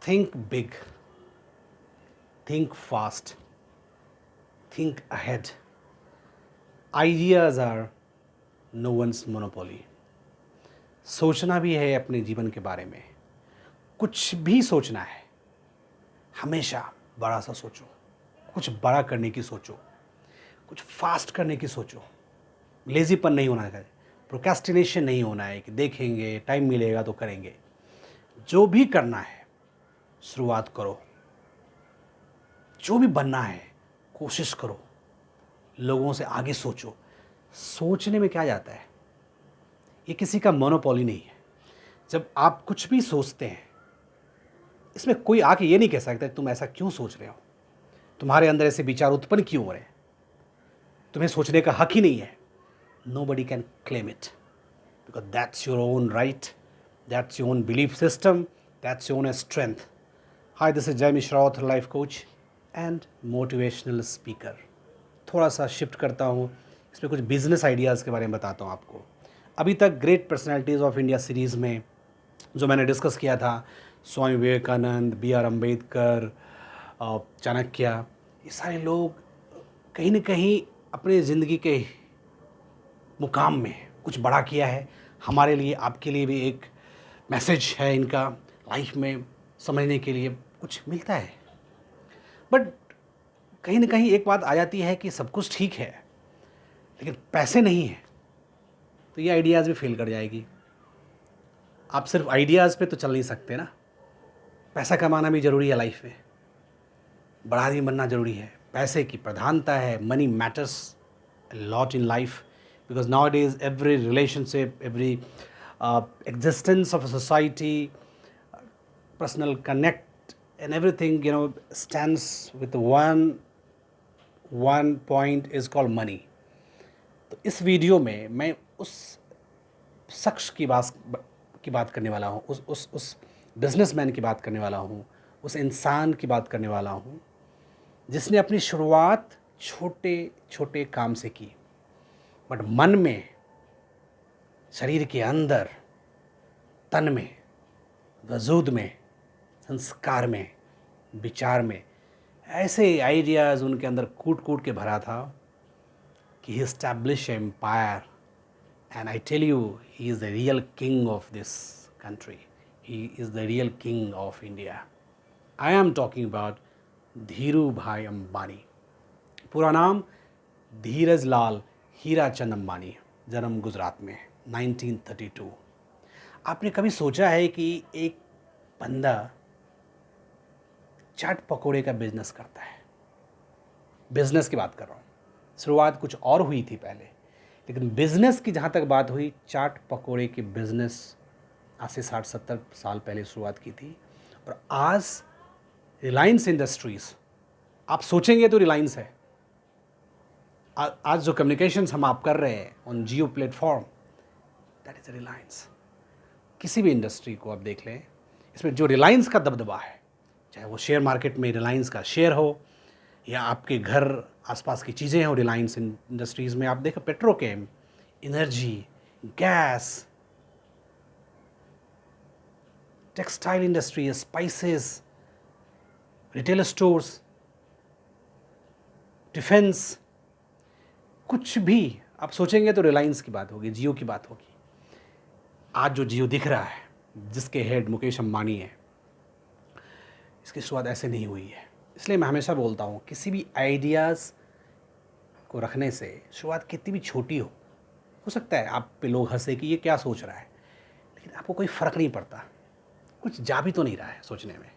Think big, think fast, think ahead. Ideas are no one's monopoly. सोचना भी है अपने जीवन के बारे में, कुछ भी सोचना है, हमेशा बड़ा सा सोचो, कुछ बड़ा करने की सोचो, कुछ फास्ट करने की सोचो। लेज़ीपन नहीं होना है, प्रोक्रेस्टिनेशन नहीं होना है कि देखेंगे टाइम मिलेगा तो करेंगे। जो भी करना है शुरुआत करो, जो भी बनना है कोशिश करो, लोगों से आगे सोचो। सोचने में क्या जाता है, ये किसी का मोनोपोली नहीं है। जब आप कुछ भी सोचते हैं, इसमें कोई आके ये नहीं कह सकता तुम ऐसा क्यों सोच रहे हो, तुम्हारे अंदर ऐसे विचार उत्पन्न क्यों हो रहे हैं, तुम्हें सोचने का हक ही नहीं है। Nobody can claim it because that's your own right, that's your own belief system, that's your own strength. Hi, this is Jay Mishra, author, life coach and motivational speaker. थोड़ा सा शिफ्ट करता हूँ, इसमें कुछ बिजनेस आइडियाज़ के बारे में बताता हूँ आपको। अभी तक great personalities of India series में जो मैंने डिस्कस किया था, स्वामी विवेकानंद, B.R. अम्बेडकर, चाणक्य, ये सारे लोग कहीं ना कहीं अपने ज़िंदगी के मुकाम में कुछ बड़ा किया है। हमारे लिए, आपके लिए भी एक मैसेज है इनका, लाइफ में समझने के लिए कुछ मिलता है। बट कहीं ना कहीं एक बात आ जाती है कि सब कुछ ठीक है लेकिन पैसे नहीं हैं, तो ये आइडियाज़ भी फेल कर जाएगी। आप सिर्फ आइडियाज़ पे तो चल नहीं सकते ना, पैसा कमाना भी ज़रूरी है लाइफ में, बड़ा आदमी बनना ज़रूरी है। पैसे की प्रधानता है, money matters lot in life because nowadays every relationship, every existence of a society, personal connect and everything, stands with one point is called money. तो इस वीडियो में मैं उस शख्स की बात करने वाला हूँ, उस बिजनेसमैन की बात करने वाला हूँ, उस इंसान की बात करने वाला हूँ जिसने अपनी शुरुआत छोटे छोटे काम से की, बट मन में, शरीर के अंदर, तन में, वजूद में, संस्कार में, विचार में ऐसे आइडियाज़ उनके अंदर कूट कूट के भरा था कि he establish empire and I tell you he is the real king of this country, he is the real king of India. I am talking about Dhirubhai Ambani. पूरा नाम धीरज लाल हीराचंद अंबानी, जन्म गुजरात में 1932। आपने कभी सोचा है कि एक बंदा चाट पकोड़े का बिजनेस करता है? बिजनेस की बात कर रहा हूँ, शुरुआत कुछ और हुई थी पहले, लेकिन बिजनेस की जहाँ तक बात हुई, चाट पकोड़े के बिजनेस आज से 60-70 साल पहले शुरुआत की थी। और आज रिलायंस इंडस्ट्रीज़, आप सोचेंगे तो रिलायंस है। आज जो कम्युनिकेशंस हम आप कर रहे हैं on Jio platform, that is Reliance. किसी भी इंडस्ट्री को आप देख लें, इसमें जो रिलायंस का दबदबा है, चाहे वो शेयर मार्केट में रिलायंस का शेयर हो या आपके घर आसपास की चीज़ें हो, रिलायंस इंडस्ट्रीज़ में आप देखो, Petrochem, energy, gas, textile industry, spices, retail stores, defence, कुछ भी आप सोचेंगे तो रिलायंस की बात होगी, जियो की बात होगी। आज जो जियो दिख रहा है, जिसके हेड मुकेश अंबानी है, इसकी शुरुआत ऐसे नहीं हुई है। इसलिए मैं हमेशा बोलता हूँ, किसी भी आइडियाज़ को रखने से शुरुआत कितनी भी छोटी हो सकता है आप पे लोग हंसे कि ये क्या सोच रहा है, लेकिन आपको कोई फ़र्क नहीं पड़ता, कुछ जा भी तो नहीं रहा है सोचने में।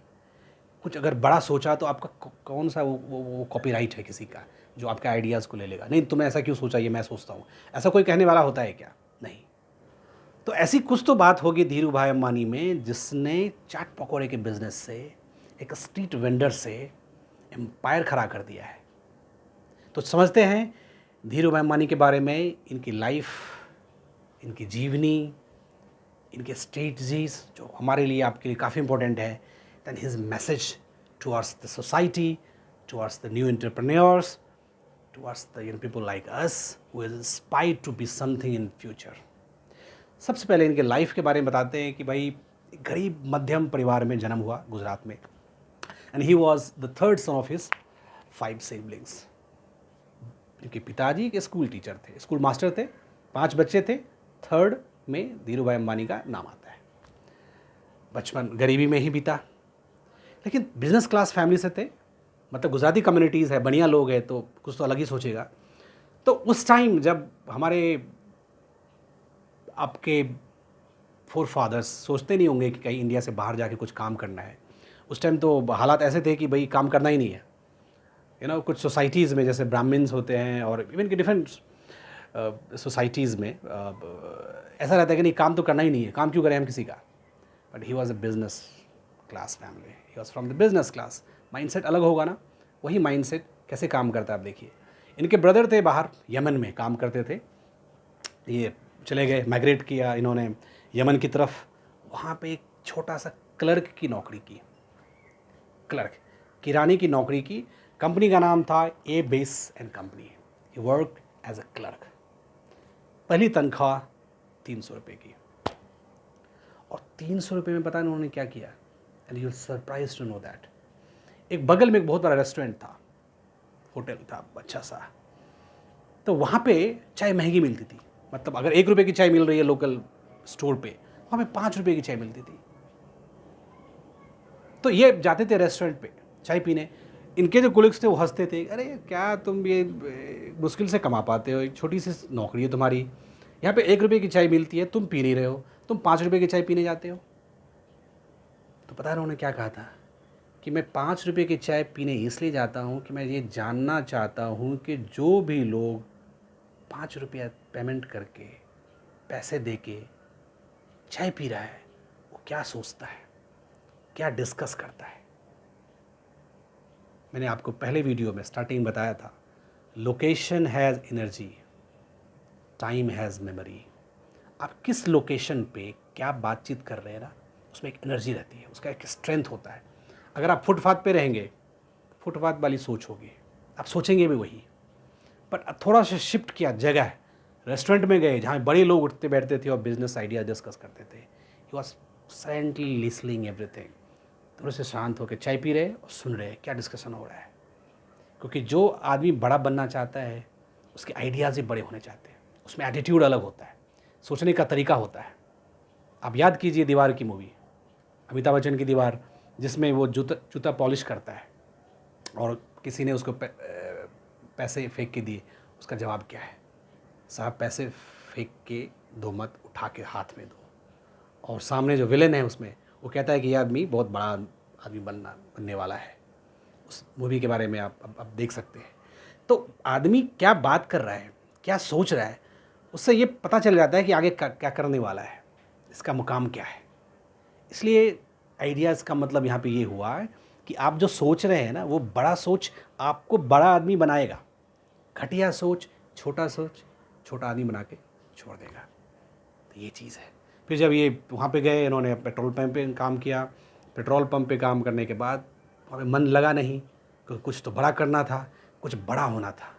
कुछ अगर बड़ा सोचा तो आपका कौन सा वो कॉपीराइट है किसी का जो आपके आइडियाज़ को ले लेगा? नहीं, तुमने ऐसा क्यों सोचा, ये मैं सोचता हूँ, ऐसा कोई कहने वाला होता है क्या? नहीं। तो ऐसी कुछ तो बात होगी धीरू भाई अंबानी में, जिसने चाट पकौड़े के बिजनेस से, एक स्ट्रीट वेंडर से एम्पायर खड़ा कर दिया है। तो समझते हैं धीरू भाई अंबानी के बारे में, इनकी लाइफ, इनकी जीवनी, इनके स्ट्रेटजीज जो हमारे लिए, आपके लिए काफ़ी इंपॉर्टेंट है। then his message towards the society, towards the new entrepreneurs, towards the people like us who is inspired to be something in future. सबसे पहले इनके लाइफ के बारे में बताते हैं कि भाई एक गरीब मध्यम परिवार में जन्म हुआ गुजरात में, and he was the third son of his 5 siblings. क्योंकि पिताजी के स्कूल टीचर थे, स्कूल मास्टर थे, 5 बच्चे थे, थर्ड में धीरू भाई अंबानी का नाम आता है। बचपन गरीबी में ही बीता, लेकिन बिजनेस क्लास फैमिली से थे, मतलब गुजराती कम्युनिटीज़ है, बढ़िया लोग हैं, तो कुछ तो अलग ही सोचेगा। तो उस टाइम जब हमारे आपके फोर फादर्स सोचते नहीं होंगे कि कहीं इंडिया से बाहर जाके कुछ काम करना है, उस टाइम तो हालात ऐसे थे कि भाई काम करना ही नहीं है। कुछ सोसाइटीज़ में जैसे ब्राह्मण्स होते हैं और इवन कि डिफरेंट सोसाइटीज़ में ऐसा रहता है कि नहीं काम तो करना ही नहीं है, काम क्यों करें हम किसी का। But he was a business class family, he was from the business class. Mindset अलग होगा ना, वही माइंडसेट कैसे काम करता है आप देखिए। इनके ब्रदर थे बाहर यमन में काम करते थे, ये चले गए, माइग्रेट किया इन्होंने यमन की तरफ। वहाँ पे एक छोटा सा क्लर्क की नौकरी की, क्लर्क किरानी की नौकरी की। कंपनी का नाम था A Besse and company. He work as a clerk. पहली तनख्वाह 300 रुपये की, और 300 रुपये में पता नहीं उन्होंने क्या किया, and you surprise to know that. एक बगल में एक बहुत बड़ा रेस्टोरेंट था, होटल था अच्छा सा, तो वहाँ पे चाय महंगी मिलती थी। मतलब अगर 1 रुपये की चाय मिल रही है लोकल स्टोर पे, वहाँ पे 5 रुपये की चाय मिलती थी। तो ये जाते थे रेस्टोरेंट पे चाय पीने। इनके जो कोलिग्स थे वो हंसते थे, अरे क्या तुम ये मुश्किल से कमा पाते हो, एक छोटी सी नौकरी है तुम्हारी, यहाँ पे 1 रुपये की चाय मिलती है, तुम पी नहीं रहे हो, तुम 5 रुपये की चाय पीने जाते हो। तो पता है उन्होंने क्या कहा था कि मैं 5 रुपये की चाय पीने इसलिए जाता हूँ कि मैं ये जानना चाहता हूँ कि जो भी लोग 5 रुपया पेमेंट करके पैसे दे के चाय पी रहा है वो क्या सोचता है, क्या डिस्कस करता है। मैंने आपको पहले वीडियो में स्टार्टिंग बताया था, location has energy, time has memory. आप किस लोकेशन पे क्या बातचीत कर रहे हैं ना, उसमें एक एनर्जी रहती है, उसका एक स्ट्रेंथ होता है। अगर आप फुटपाथ पे रहेंगे, फुटपाथ वाली सोच होगी, आप सोचेंगे भी वही। बट थोड़ा सा शिफ्ट किया जगह, रेस्टोरेंट में गए जहाँ बड़े लोग उठते बैठते थे और बिजनेस आइडिया डिस्कस करते थे। He was silently listening everything. थोड़े से शांत होकर चाय पी रहे और सुन रहे क्या डिस्कशन हो रहा है। क्योंकि जो आदमी बड़ा बनना चाहता है उसके आइडियाज़ भी बड़े होने चाहते हैं, उसमें एटीट्यूड अलग होता है, सोचने का तरीका होता है। आप याद कीजिए दीवार की मूवी, अमिताभ बच्चन की दीवार, जिसमें वो जूता जूता पॉलिश करता है और किसी ने उसको पैसे फेंक के दिए, उसका जवाब क्या है, साहब पैसे फेंक के दो मत, उठा के हाथ में दो। और सामने जो विलेन है उसमें वो कहता है कि ये आदमी बहुत बड़ा आदमी बनने वाला है। उस मूवी के बारे में आप अब देख सकते हैं। तो आदमी क्या बात कर रहा है, क्या सोच रहा है, उससे ये पता चल जाता है कि आगे क्या करने वाला है, इसका मुकाम क्या है। इसलिए आइडियाज़ का मतलब यहाँ पे ये हुआ है कि आप जो सोच रहे हैं ना, वो बड़ा सोच आपको बड़ा आदमी बनाएगा, घटिया सोच छोटा आदमी बना के छोड़ देगा। तो ये चीज़ है। फिर जब ये वहाँ पे गए, इन्होंने पेट्रोल पंप पे काम किया। पेट्रोल पंप पे काम करने के बाद वहाँ पे मन लगा नहीं, क्योंकि कुछ तो बड़ा करना था, कुछ बड़ा होना था।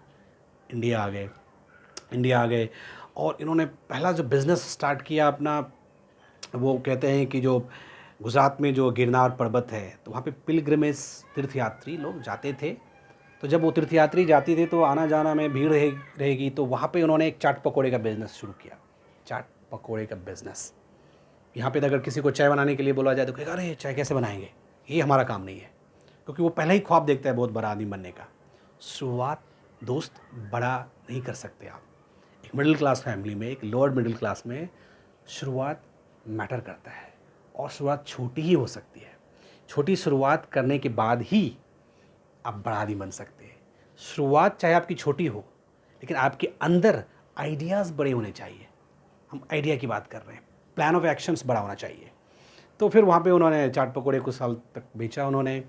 इंडिया आ गए और इन्होंने पहला जो बिज़नेस स्टार्ट किया अपना, वो कहते हैं कि जो गुजरात में जो गिरनार पर्वत है, तो वहाँ पे पिलग्रिमेज तीर्थयात्री लोग जाते थे। तो जब वो तीर्थयात्री जाते थे तो आना जाना में भीड़ रहेगी, तो वहाँ पे उन्होंने एक चाट पकौड़े का बिज़नेस शुरू किया। चाट पकौड़े का बिज़नेस, यहाँ पे अगर किसी को चाय बनाने के लिए बोला जाए तो कहेगा अरे चाय कैसे बनाएंगे, ये हमारा काम नहीं है। क्योंकि वो पहले ही ख्वाब देखता है बहुत बड़ा आदमी बनने का। शुरुआत दोस्त बड़ा नहीं कर सकते आप। एक मिडिल क्लास फैमिली में, एक लोअर मिडिल क्लास में शुरुआत मैटर करता है, और शुरुआत छोटी ही हो सकती है। छोटी शुरुआत करने के बाद ही आप बड़ा आदमी बन सकते हैं। शुरुआत चाहे आपकी छोटी हो, लेकिन आपके अंदर आइडियाज़ बड़े होने चाहिए। हम आइडिया की बात कर रहे हैं, प्लान ऑफ एक्शंस बड़ा होना चाहिए। तो फिर वहाँ पे उन्होंने चाट पकौड़े कुछ साल तक बेचा उन्होंने।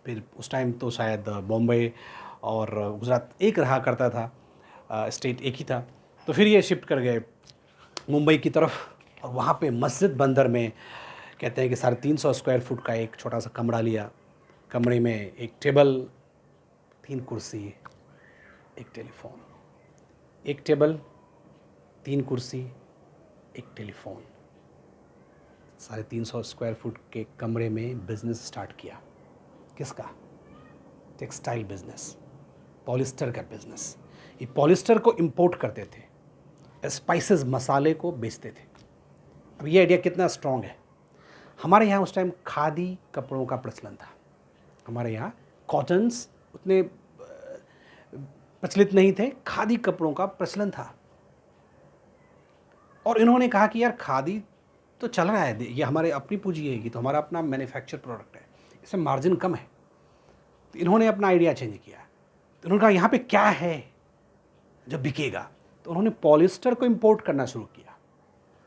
फिर उस टाइम तो शायद बॉम्बे और गुजरात एक रहा करता था, स्टेट एक ही था। तो फिर ये शिफ्ट कर गए मुंबई की तरफ, और वहाँ पे मस्जिद बंदर में कहते हैं कि 350 स्क्वायर फुट का एक छोटा सा कमरा लिया। कमरे में एक टेबल, 3 कुर्सी, एक टेलीफोन। एक टेबल, 3 कुर्सी, एक टेलीफोन। 350 स्क्वायर फुट के कमरे में बिजनेस स्टार्ट किया। किसका? टेक्सटाइल बिजनेस, पॉलिस्टर का बिजनेस। ये पॉलिस्टर को इंपोर्ट करते थे, स्पाइसेस मसाले को बेचते थे। अब ये आइडिया कितना स्ट्रॉन्ग है। हमारे यहाँ उस टाइम खादी कपड़ों का प्रचलन था। हमारे यहाँ कॉटन्स उतने प्रचलित नहीं थे, खादी कपड़ों का प्रचलन था। और इन्होंने कहा कि यार खादी तो चल रहा है, ये हमारे अपनी पूंजी है, ये तो हमारा अपना मैन्युफैक्चर प्रोडक्ट है, इसमें मार्जिन कम है। तो इन्होंने अपना आइडिया चेंज किया। तो उन्होंने कहा यहाँ पे क्या है जो बिकेगा। तो उन्होंने पॉलिस्टर को इंपोर्ट करना शुरू किया।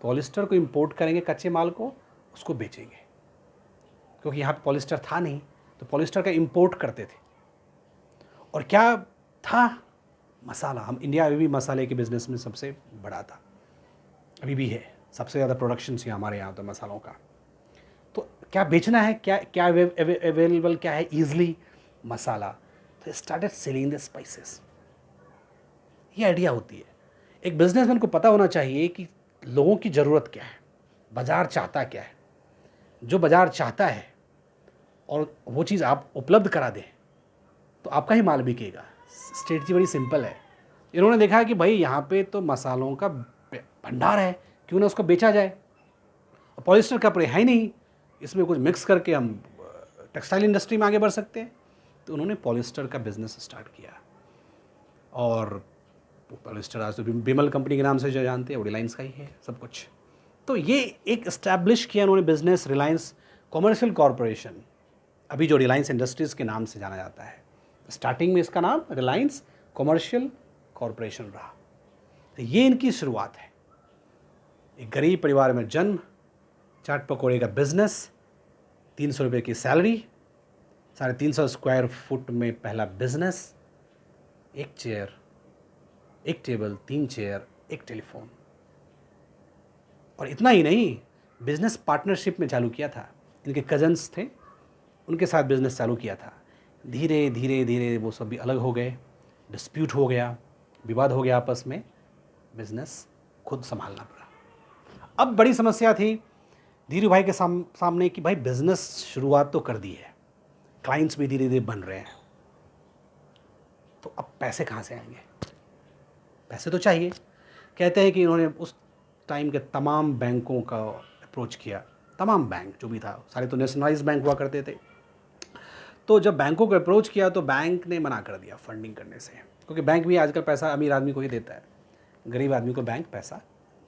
पॉलिस्टर को इंपोर्ट करेंगे, कच्चे माल को, उसको बेचेंगे, क्योंकि यहाँ पे पॉलिस्टर था नहीं, तो पॉलिस्टर का इंपोर्ट करते थे। और क्या था? मसाला। हम इंडिया अभी भी मसाले के बिजनेस में सबसे बड़ा था, अभी भी है। सबसे ज़्यादा प्रोडक्शन है हमारे यहाँ तो मसालों का। तो क्या बेचना है, क्या क्या अवेलेबल क्या है ईजिली? मसाला। तो स्टार्टेड सेलिंग द स्पाइसेस। ये आइडिया होती है। एक बिजनेसमैन को पता होना चाहिए कि लोगों की ज़रूरत क्या है, बाज़ार चाहता क्या है। जो बाज़ार चाहता है और वो चीज़ आप उपलब्ध करा दें तो आपका ही माल बिकेगा। स्ट्रेटजी बड़ी सिंपल है। इन्होंने देखा कि भाई यहाँ पे तो मसालों का भंडार है, क्यों ना उसको बेचा जाए। और पॉलिस्टर कपड़े है ही नहीं, इसमें कुछ मिक्स करके हम टेक्सटाइल इंडस्ट्री में आगे बढ़ सकते हैं। तो उन्होंने पॉलिस्टर का बिजनेस स्टार्ट किया। और पॉलिस्टर आज तो बिमल कंपनी के नाम से जो जानते हैं वो रिलायंस का ही है सब कुछ। तो ये एक इस्टेब्लिश किया उन्होंने बिजनेस, रिलायंस कॉमर्शियल कॉरपोरेशन, अभी जो रिलायंस इंडस्ट्रीज़ के नाम से जाना जाता है। स्टार्टिंग में इसका नाम रिलायंस कॉमर्शियल कॉरपोरेशन रहा। तो ये इनकी शुरुआत है। एक गरीब परिवार में जन्म, चाट पकौड़े का बिजनेस, 300 रुपये की सैलरी, 350 स्क्वायर फुट में पहला बिजनेस, एक चेयर, एक टेबल, 3 चेयर, एक टेलीफोन। और इतना ही नहीं, बिजनेस पार्टनरशिप में चालू किया था। इनके कजन्स थे, उनके साथ बिजनेस चालू किया था। धीरे धीरे धीरे वो सब भी अलग हो गए, डिस्प्यूट हो गया, विवाद हो गया आपस में, बिजनेस खुद संभालना पड़ा। अब बड़ी समस्या थी धीरू भाई के सामने कि भाई बिजनेस शुरुआत तो कर दी है, क्लाइंट्स भी धीरे धीरे बन रहे हैं, तो अब पैसे कहाँ से आएंगे? पैसे तो चाहिए। कहते हैं कि इन्होंने उस टाइम के तमाम बैंकों का अप्रोच किया। तमाम बैंक जो भी था, सारे तो नेशनलाइज बैंक हुआ करते थे। तो जब बैंकों को अप्रोच किया तो बैंक ने मना कर दिया फंडिंग करने से, क्योंकि बैंक भी आजकल पैसा अमीर आदमी को ही देता है, गरीब आदमी को बैंक पैसा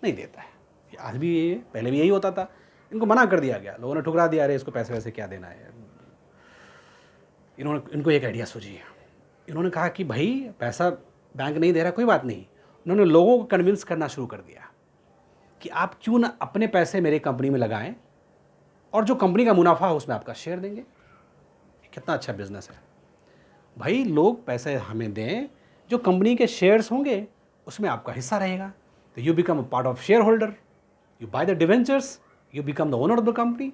नहीं देता है। आज भी ये, पहले भी यही होता था। इनको मना कर दिया गया, लोगों ने ठुकरा दिया, अरे इसको पैसे वैसे क्या देना है। इनको एक आइडिया सूझी। इन्होंने कहा कि भाई पैसा बैंक नहीं दे रहा, कोई बात नहीं। उन्होंने लोगों को कन्विंस करना शुरू कर दिया कि आप क्यों ना अपने पैसे मेरे कंपनी में लगाएं और जो कंपनी का मुनाफा है उसमें आपका शेयर देंगे। कितना अच्छा बिजनेस है भाई, लोग पैसे हमें दें, जो कंपनी के शेयर्स होंगे उसमें आपका हिस्सा रहेगा। तो you become a part of share holder, you by the debentures, you become the owner of the company.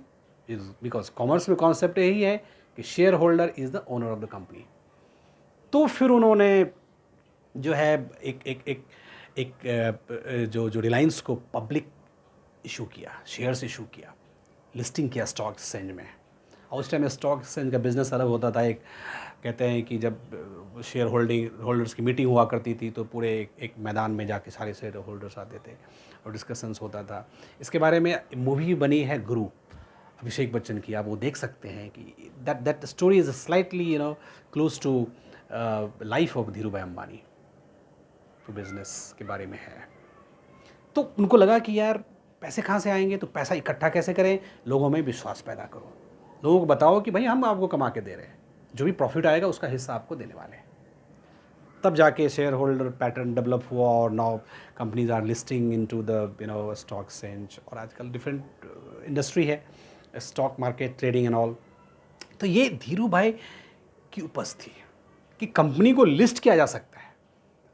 Because commerce में कॉन्सेप्ट यही है कि share holder is the owner of the company. तो फिर उन्होंने जो है एक जो रिलायंस को पब्लिक इशू किया, शेयर्स इशू किया, लिस्टिंग किया स्टॉक एक्सचेंज में। और उस टाइम स्टॉक एक्सचेंज का बिजनेस अलग होता था। एक कहते हैं कि जब शेयर होल्डर्स की मीटिंग हुआ करती थी तो पूरे एक मैदान में जाके सारे शेयर होल्डर्स आते थे और डिस्कशंस होता था। इसके बारे में मूवी बनी है गुरु, अभिषेक बच्चन की, आप वो देख सकते हैं कि that story is slightly close to life of Dhirubhai Ambani, तो बिजनेस के बारे में है। तो उनको लगा कि यार पैसे कहाँ से आएंगे, तो पैसा इकट्ठा कैसे करें, लोगों में विश्वास पैदा करो, लोगों को बताओ कि भाई हम आपको कमा के दे रहे हैं, जो भी प्रॉफिट आएगा उसका हिस्सा आपको देने वाले हैं। तब जाके शेयर होल्डर पैटर्न डेवलप हुआ और now companies are listing into the stock exchange. और आजकल डिफरेंट इंडस्ट्री है, stock market, trading and all. तो ये धीरू भाई की उपज थी कि कंपनी को लिस्ट किया जा सकता है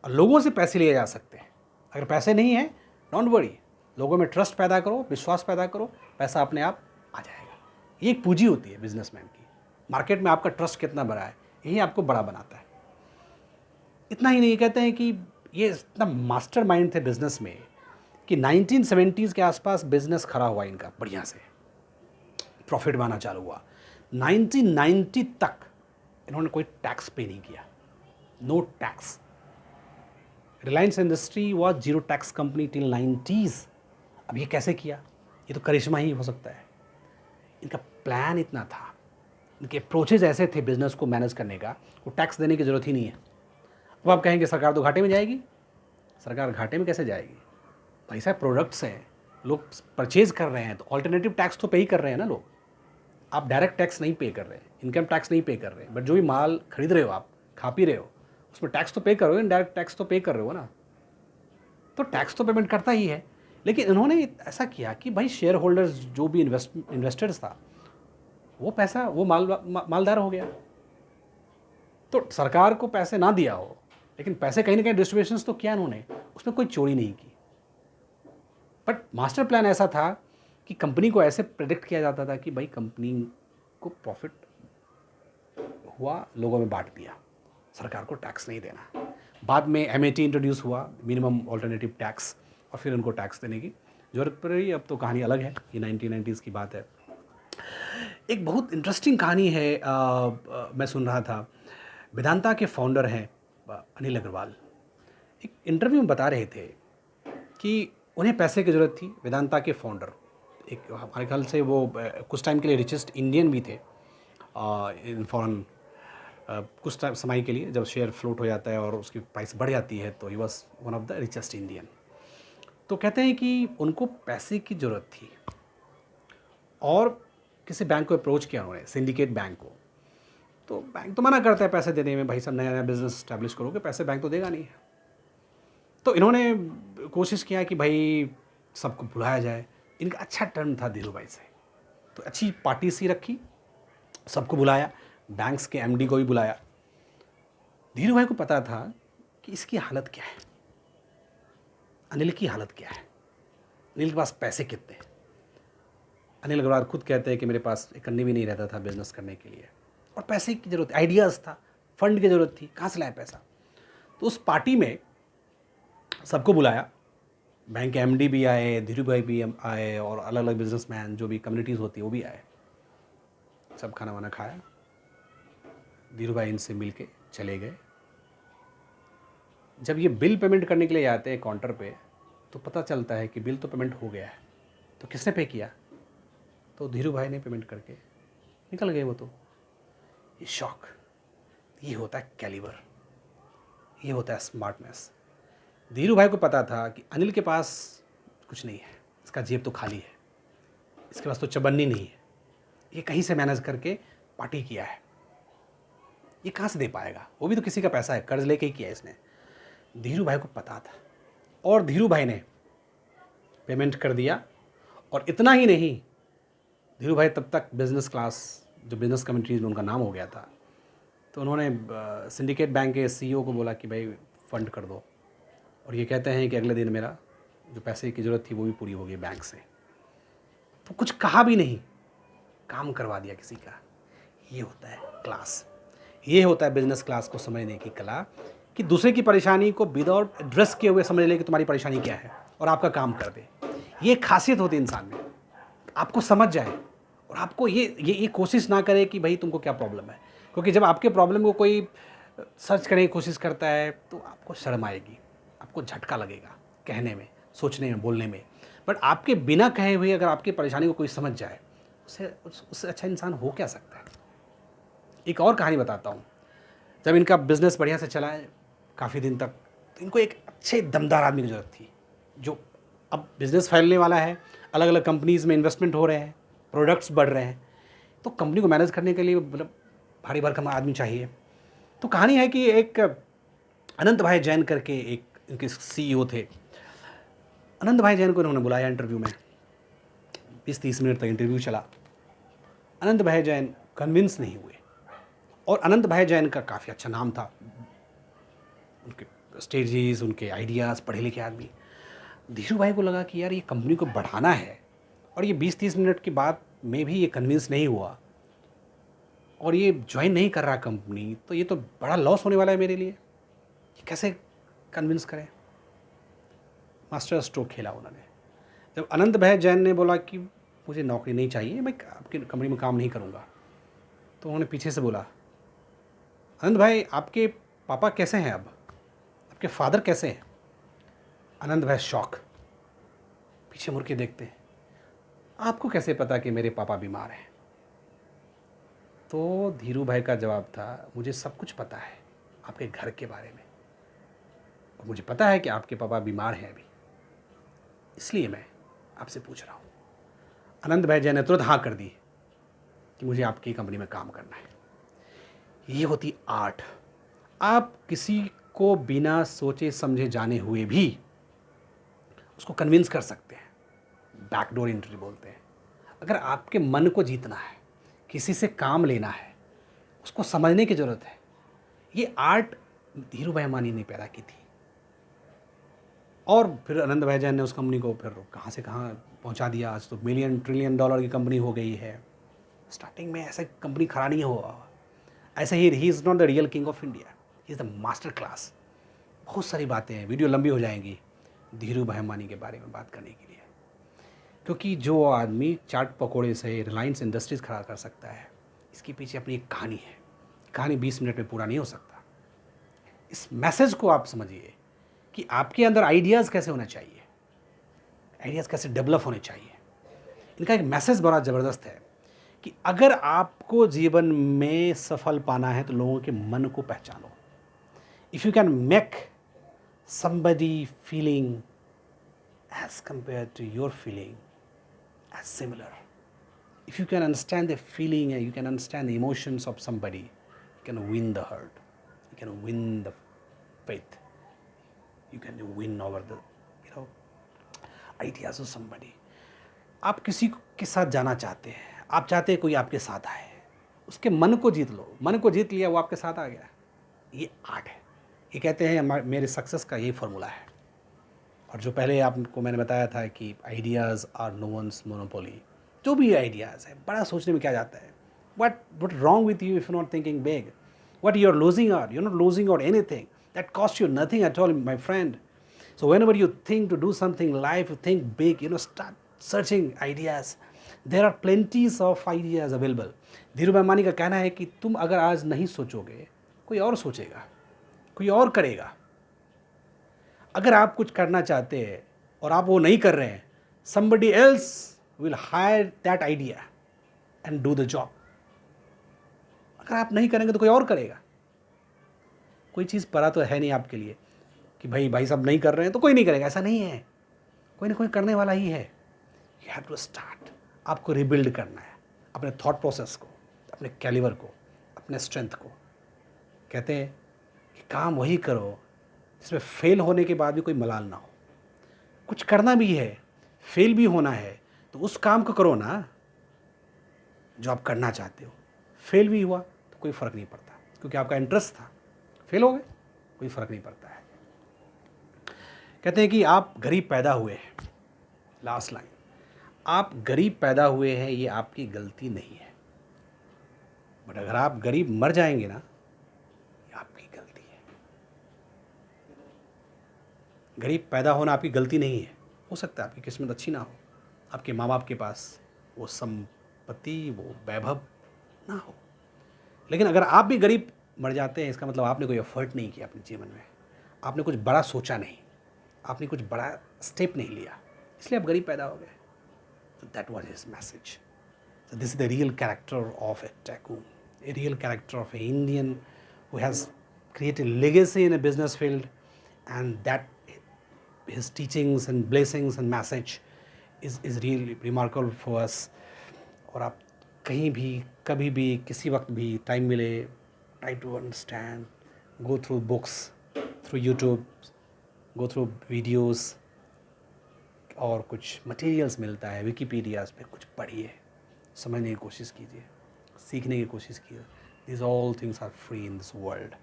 और लोगों से पैसे लिए जा सकते हैं। अगर पैसे नहीं हैं, डोंट वरी, लोगों में ट्रस्ट पैदा करो, विश्वास पैदा करो, पैसा अपने आप आ जाएगा। ये एक पूंजी होती है बिजनेसमैन की। मार्केट में आपका ट्रस्ट कितना बड़ा है, यही आपको बड़ा बनाता है। इतना ही नहीं, कहते हैं कि ये इतना मास्टरमाइंड थे बिजनेस में कि 1970s के आसपास बिजनेस खड़ा हुआ इनका बढ़िया से। प्रॉफिट बनाना चालू हुआ। 1990 तक इन्होंने कोई टैक्स पे नहीं किया, no tax. Reliance industry was zero tax company till 90s। अब ये कैसे किया? ये तो करिश्मा ही हो सकता है। इनका प्लान इतना था, इनके अप्रोचेज ऐसे थे बिजनेस को मैनेज करने का, वो टैक्स देने की ज़रूरत ही नहीं है। अब आप कहेंगे सरकार तो घाटे में जाएगी। सरकार घाटे में कैसे जाएगी भाई साहब? प्रोडक्ट्स हैं, लोग परचेज कर रहे हैं, तो ऑल्टरनेटिव टैक्स तो पे ही कर रहे हैं ना लोग। आप डायरेक्ट टैक्स नहीं पे कर रहे हैं, इनकम टैक्स नहीं पे कर रहे हैं, बट जो भी माल खरीद रहे हो, आप खा पी रहे हो, उसमें टैक्स तो पे कर रहे हो, इनडायरेक्ट टैक्स तो पे कर रहे हो ना। तो टैक्स तो पेमेंट करता ही है। लेकिन इन्होंने ऐसा किया कि भाई शेयर होल्डर्स जो भी इन्वेस्टर्स था, वो पैसा वो मालदार हो गया। तो सरकार को पैसे ना दिया हो, लेकिन पैसे कहीं ना कहीं डिस्ट्रीब्यूशंस तो किया इन्होंने, उसमें कोई चोरी नहीं की। बट मास्टर प्लान ऐसा था कि कंपनी को ऐसे प्रेडिक्ट किया जाता था कि भाई कंपनी को प्रॉफिट हुआ, लोगों में बांट दिया, सरकार को टैक्स नहीं देना। बाद में एमएटी इंट्रोड्यूस हुआ, मिनिमम ऑल्टरनेटिव टैक्स, और फिर उनको टैक्स देने की जरूरत पड़ी। अब तो कहानी अलग है, ये 1990s की बात है। एक बहुत इंटरेस्टिंग कहानी है, मैं सुन रहा था। वेदांता के फाउंडर हैं अनिल अग्रवाल, एक इंटरव्यू में बता रहे थे कि उन्हें पैसे की ज़रूरत थी। वेदांता के फाउंडर, एक हमारे ख्याल से वो कुछ टाइम के लिए रिचेस्ट इंडियन भी थे इन फॉरेन, कुछ टाइम समय के लिए, जब शेयर फ्लोट हो जाता है और उसकी प्राइस बढ़ जाती है, तो he was one of the richest Indian. तो कहते हैं कि उनको पैसे की ज़रूरत थी और किसी बैंक को अप्रोच किया उन्होंने, सिंडिकेट बैंक को। तो बैंक तो मना करता है पैसे देने में, भाई साहब नया नया बिजनेस स्टैब्लिश करोगे, पैसे बैंक तो देगा नहीं है। तो इन्होंने कोशिश किया कि भाई सबको बुलाया जाए। इनका अच्छा टर्न था धीरू भाई से, तो अच्छी पार्टी सी रखी, सबको बुलाया, बैंक्स के एमडी को भी बुलाया। धीरू भाई को पता था कि इसकी हालत क्या है, अनिल की हालत क्या है, अनिल के पास पैसे कितने हैं। अनिल अग्रवाल खुद कहते हैं कि मेरे पास एक अन्नी भी नहीं रहता था बिजनेस करने के लिए, और पैसे की ज़रूरत, आइडियाज़ था, फंड की ज़रूरत थी, कहाँ से लाए पैसा। तो उस पार्टी में सबको बुलाया, बैंक के एमडी भी आए, धीरू भाई भी आए, और अलग अलग बिजनेसमैन जो भी कम्युनिटीज़ होती है वो भी आए। सब खाना वाना खाया, धीरू भाई इनसे मिल के चले गए। जब ये बिल पेमेंट करने के लिए आते हैं काउंटर पे, तो पता चलता है कि बिल तो पेमेंट हो गया है। तो किसने पे किया? तो धीरू भाई ने पेमेंट करके निकल गए वो। तो ये शॉक, ये होता है कैलिबर, ये होता है स्मार्टनेस। धीरू भाई को पता था कि अनिल के पास कुछ नहीं है, इसका जेब तो खाली है, इसके पास तो चबन्नी नहीं है, ये कहीं से मैनेज करके पार्टी किया है, ये कहाँ से दे पाएगा, वो भी तो किसी का पैसा है, कर्ज लेके ही किया इसने। धीरू भाई को पता था, और धीरू भाई ने पेमेंट कर दिया। और इतना ही नहीं, धीरू भाई तब तक बिजनेस क्लास, जो बिजनेस कम्युनिटीज़ में उनका नाम हो गया था, तो उन्होंने सिंडिकेट बैंक के सीईओ को बोला कि भाई फंड कर दो, और ये कहते हैं कि अगले दिन मेरा जो पैसे की ज़रूरत थी वो भी पूरी हो गई बैंक से। तो कुछ कहा भी नहीं, काम करवा दिया किसी का। ये होता है क्लास, ये होता है बिजनेस क्लास को समझने की कला, कि दूसरे की परेशानी को विदाउट एड्रेस किए हुए समझ ले कि तुम्हारी परेशानी क्या है, और आपका काम कर दे। ये खासियत होती है इंसान में, आपको समझ जाए, और आपको ये कोशिश ना करे कि भाई तुमको क्या प्रॉब्लम है। क्योंकि जब आपके प्रॉब्लम को कोई सर्च करने की कोशिश करता है, तो आपको शर्म आएगी, आपको झटका लगेगा कहने में, सोचने में, बोलने में। बट आपके बिना कहे हुए अगर आपकी परेशानी को कोई समझ जाए, उससे अच्छा इंसान हो क्या सकता है। एक और कहानी बताता हूँ। जब इनका बिजनेस बढ़िया से चला है काफ़ी दिन तक, तो इनको एक अच्छे दमदार आदमी की ज़रूरत थी, जो अब बिज़नेस फैलने वाला है, अलग अलग कंपनीज़ में इन्वेस्टमेंट हो रहे हैं, प्रोडक्ट्स बढ़ रहे हैं, तो कंपनी को मैनेज करने के लिए मतलब भारी भरकम आदमी चाहिए। तो कहानी है कि एक अनंत भाई जैन करके एक इनके सीईओ थे। अनंत भाई जैन को इन्होंने बुलाया इंटरव्यू में, 20-30 मिनट तक इंटरव्यू चला। अनंत भाई जैन कन्विंस नहीं हुए, और अनंत भाई जैन का काफ़ी अच्छा नाम था, उनके स्ट्रेटजीज, उनके आइडियाज़, पढ़े लिखे आदमी। धीरू भाई को लगा कि यार ये कंपनी को बढ़ाना है, और ये 20-30 मिनट की बात में भी ये कन्विंस नहीं हुआ, और ये ज्वाइन नहीं कर रहा कंपनी, तो ये तो बड़ा लॉस होने वाला है मेरे लिए, ये कैसे कन्विंस करें। मास्टर स्ट्रोक खेला उन्होंने। जब अनंत भाई जैन ने बोला कि मुझे नौकरी नहीं चाहिए, मैं आपकी कंपनी में काम नहीं करूँगा। तो उन्होंने पीछे से बोला, आनंद भाई आपके पापा कैसे हैं, अब आपके फादर कैसे हैं? आनंद भाई शॉक, पीछे मुड़ के देखते हैं, आपको कैसे पता कि मेरे पापा बीमार हैं? तो धीरू भाई का जवाब था, मुझे सब कुछ पता है आपके घर के बारे में, और मुझे पता है कि आपके पापा बीमार हैं अभी, इसलिए मैं आपसे पूछ रहा हूँ। आनंद भाई जैन ने तुरंत हाँ कर दी कि मुझे आपकी कंपनी में काम करना है। ये होती आर्ट। आप किसी को बिना सोचे समझे जाने हुए भी उसको कन्विंस कर सकते हैं, बैकडोर एंट्री बोलते हैं। अगर आपके मन को जीतना है, किसी से काम लेना है, उसको समझने की ज़रूरत है। ये आर्ट धीरू भाई अंबानी ने पैदा की थी, और फिर आनंद भाई जैन ने उस कंपनी को फिर कहाँ से कहाँ पहुँचा दिया। आज तो मिलियन ट्रिलियन डॉलर की कंपनी हो गई है। स्टार्टिंग में ऐसे कंपनी खड़ा नहीं हुआ। ऐसे he is not the real king of India, he is the master class. बहुत सारी बातें हैं, वीडियो लंबी हो जाएंगी धीरू भाई अंबानी के बारे में बात करने के लिए, क्योंकि जो आदमी चाट पकौड़े से रिलायंस इंडस्ट्रीज़ खड़ा कर सकता है, इसके पीछे अपनी एक कहानी है। कहानी 20 मिनट में पूरा नहीं हो सकता। इस मैसेज को आप समझिए कि आपके अंदर आइडियाज़ कैसे होने चाहिए, आइडियाज़ कैसे डेवलप होने चाहिए। इनका एक मैसेज बड़ा ज़बरदस्त है कि अगर आपको जीवन में सफल पाना है तो लोगों के मन को पहचानो। If you can make somebody feeling as compared to your feeling as similar, if you can understand the feeling and you can understand the emotions of somebody, you can win the heart, you can win the faith, you can win over the ideas of somebody. आप किसी के साथ जाना चाहते हैं, आप चाहते हैं कोई आपके साथ आए, उसके मन को जीत लो। मन को जीत लिया, वो आपके साथ आ गया। ये आर्ट है। ये कहते हैं मेरे सक्सेस का यही फार्मूला है। और जो पहले आपको मैंने बताया था कि ideas are no once monopoly, जो भी आइडियाज़ है, बड़ा सोचने में क्या जाता है। What wrong with you if you not thinking big? What you are losing out? You are not losing out anything, that cost you nothing at all, my friend. So whenever you think to do something in life, you think big, start searching ideas. There are plenties of ideas available. Dhiru भाई अंबानी का कहना है कि तुम अगर आज नहीं सोचोगे, कोई और सोचेगा, कोई और करेगा। अगर आप कुछ करना चाहते हैं और आप वो नहीं कर रहे हैं, somebody else will hire that idea and do the job. अगर आप नहीं करेंगे तो कोई और करेगा। कोई चीज़ परा तो है नहीं आपके लिए कि भाई सब नहीं कर रहे हैं तो कोई नहीं करेगा, ऐसा नहीं है। कोई ना कोई करने वाला ही है। You have to start. आपको रिबिल्ड करना है अपने थॉट प्रोसेस को, अपने कैलिबर को, अपने स्ट्रेंथ को। कहते हैं कि काम वही करो जिसमें फेल होने के बाद भी कोई मलाल ना हो। कुछ करना भी है, फेल भी होना है, तो उस काम को करो ना जो आप करना चाहते हो। फेल भी हुआ तो कोई फ़र्क नहीं पड़ता, क्योंकि आपका इंटरेस्ट था। फेल हो गए, कोई फ़र्क नहीं पड़ता है। कहते हैं कि आप गरीब पैदा हुए हैं, लास्ट लाइन, आप गरीब पैदा हुए हैं, ये आपकी गलती नहीं है। बट अगर आप गरीब मर जाएंगे ना, ये आपकी गलती है। गरीब पैदा होना आपकी गलती नहीं है। हो सकता है आपकी किस्मत अच्छी ना हो, आपके माँ बाप के पास वो संपत्ति, वो वैभव ना हो, लेकिन अगर आप भी गरीब मर जाते हैं, इसका मतलब आपने कोई एफर्ट नहीं किया अपने जीवन में, आपने कुछ बड़ा सोचा नहीं, आपने कुछ बड़ा स्टेप नहीं लिया, इसलिए आप गरीब पैदा हो गए। So that was his message. So this is the real character of a tycoon, a real character of an Indian who has created legacy in a business field, and that his teachings and blessings and message is really remarkable for us. और आप कहीं भी, कभी भी, किसी वक्त भी time मिले, try to understand, go through books, through YouTube, go through videos, और कुछ मटेरियल्स मिलता है विकीपीडियाज़ पे, कुछ पढ़िए, समझने की कोशिश कीजिए, सीखने की कोशिश कीजिए। These all things are free in this world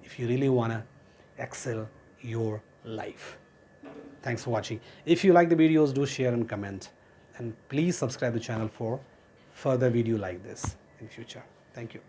if you really want to excel your life. Thanks for watching. If you like the videos, do share and comment, and please subscribe the channel for further video like this in future. Thank you.